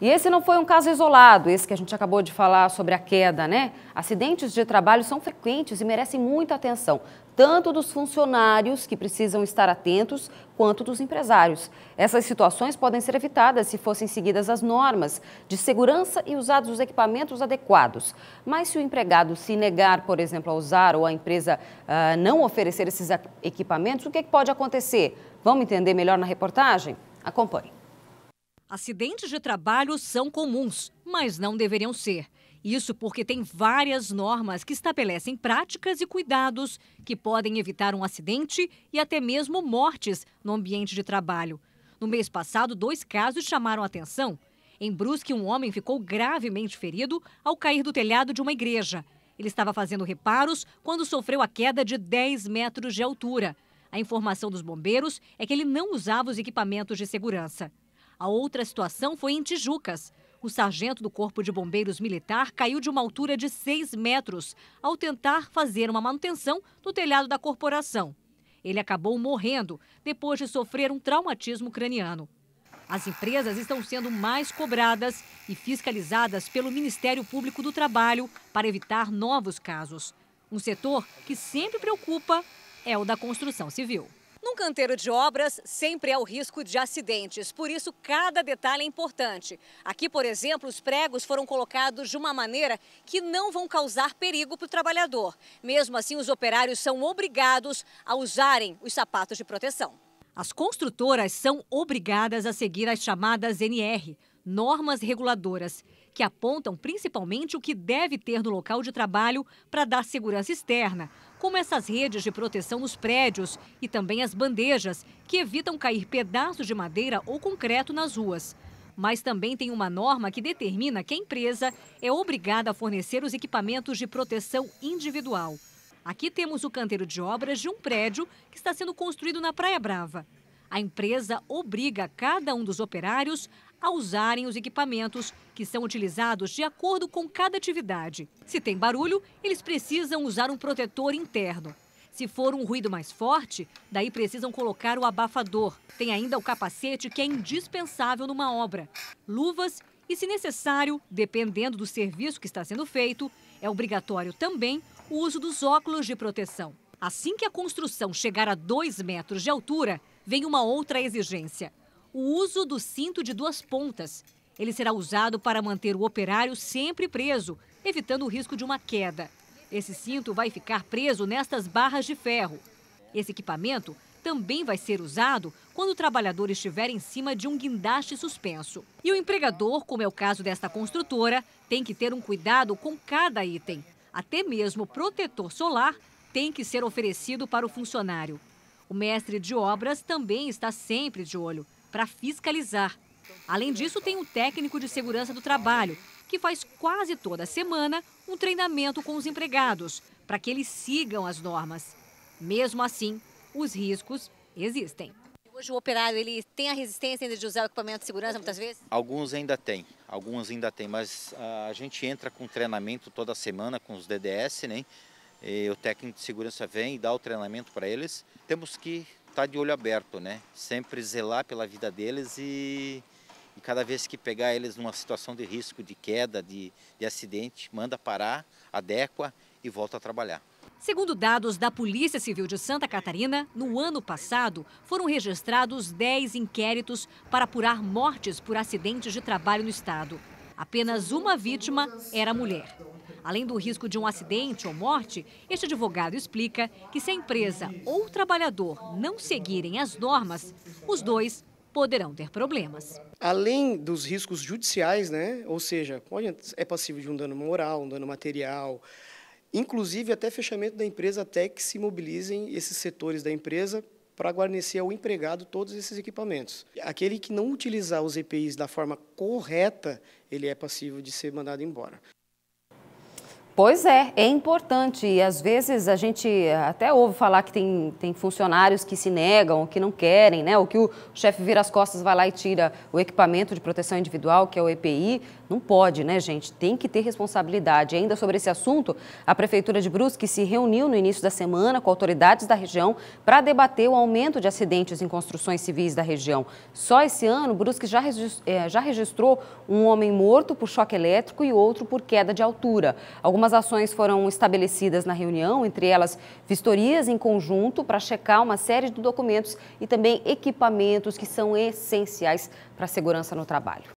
E esse não foi um caso isolado, esse que a gente acabou de falar sobre a queda, né? Acidentes de trabalho são frequentes e merecem muita atenção, tanto dos funcionários, que precisam estar atentos, quanto dos empresários. Essas situações podem ser evitadas se fossem seguidas as normas de segurança e usados os equipamentos adequados. Mas se o empregado se negar, por exemplo, a usar ou a empresa não oferecer esses equipamentos, o que pode acontecer? Vamos entender melhor na reportagem? Acompanhe. Acidentes de trabalho são comuns, mas não deveriam ser. Isso porque tem várias normas que estabelecem práticas e cuidados que podem evitar um acidente e até mesmo mortes no ambiente de trabalho. No mês passado, 2 casos chamaram a atenção. Em Brusque, um homem ficou gravemente ferido ao cair do telhado de uma igreja. Ele estava fazendo reparos quando sofreu a queda de 10 metros de altura. A informação dos bombeiros é que ele não usava os equipamentos de segurança. A outra situação foi em Tijucas. O sargento do Corpo de Bombeiros Militar caiu de uma altura de 6 metros ao tentar fazer uma manutenção no telhado da corporação. Ele acabou morrendo depois de sofrer um traumatismo craniano. As empresas estão sendo mais cobradas e fiscalizadas pelo Ministério Público do Trabalho para evitar novos casos. Um setor que sempre preocupa é o da construção civil. Num canteiro de obras, sempre há o risco de acidentes, por isso cada detalhe é importante. Aqui, por exemplo, os pregos foram colocados de uma maneira que não vão causar perigo para o trabalhador. Mesmo assim, os operários são obrigados a usarem os sapatos de proteção. As construtoras são obrigadas a seguir as chamadas NR, normas reguladoras, que apontam principalmente o que deve ter no local de trabalho para dar segurança externa, como essas redes de proteção nos prédios e também as bandejas, que evitam cair pedaços de madeira ou concreto nas ruas. Mas também tem uma norma que determina que a empresa é obrigada a fornecer os equipamentos de proteção individual. Aqui temos o canteiro de obras de um prédio que está sendo construído na Praia Brava. A empresa obriga cada um dos operários a usarem os equipamentos que são utilizados de acordo com cada atividade. Se tem barulho, eles precisam usar um protetor interno. Se for um ruído mais forte, daí precisam colocar o abafador. Tem ainda o capacete, que é indispensável numa obra, luvas e, se necessário, dependendo do serviço que está sendo feito, é obrigatório também o uso dos óculos de proteção. Assim que a construção chegar a 2 metros de altura, vem uma outra exigência: o uso do cinto de 2 pontas. Ele será usado para manter o operário sempre preso, evitando o risco de uma queda. Esse cinto vai ficar preso nestas barras de ferro. Esse equipamento também vai ser usado quando o trabalhador estiver em cima de um guindaste suspenso. E o empregador, como é o caso desta construtora, tem que ter um cuidado com cada item. Até mesmo protetor solar tem que ser oferecido para o funcionário. O mestre de obras também está sempre de olho para fiscalizar. Além disso, tem o técnico de segurança do trabalho, que faz quase toda semana um treinamento com os empregados, para que eles sigam as normas. Mesmo assim, os riscos existem. Hoje o operário ele tem a resistência ainda de usar o equipamento de segurança muitas vezes? Alguns ainda têm, mas a gente entra com treinamento toda semana com os DDS, né? E o técnico de segurança vem e dá o treinamento para eles. Temos que estar de olho aberto, né? Sempre zelar pela vida deles e cada vez que pegar eles numa situação de risco, de queda, de acidente, manda parar, adequa e volta a trabalhar. Segundo dados da Polícia Civil de Santa Catarina, no ano passado foram registrados 10 inquéritos para apurar mortes por acidentes de trabalho no estado. Apenas uma vítima era mulher. Além do risco de um acidente ou morte, este advogado explica que se a empresa ou o trabalhador não seguirem as normas, os dois poderão ter problemas. Além dos riscos judiciais, né? Ou seja, é passível de um dano moral, um dano material, inclusive até fechamento da empresa, até que se mobilizem esses setores da empresa para guarnecer ao empregado todos esses equipamentos. Aquele que não utilizar os EPIs da forma correta, ele é passível de ser mandado embora. Pois é importante e às vezes a gente até ouve falar que tem funcionários que se negam, que não querem, né? Ou que o chefe vira as costas, vai lá e tira o equipamento de proteção individual, que é o EPI. Não pode, né, gente? Tem que ter responsabilidade. E ainda sobre esse assunto, a Prefeitura de Brusque se reuniu no início da semana com autoridades da região para debater o aumento de acidentes em construções civis da região. Só esse ano, Brusque já registrou um homem morto por choque elétrico e outro por queda de altura. Algumas ações foram estabelecidas na reunião, entre elas vistorias em conjunto para checar uma série de documentos e também equipamentos que são essenciais para a segurança no trabalho.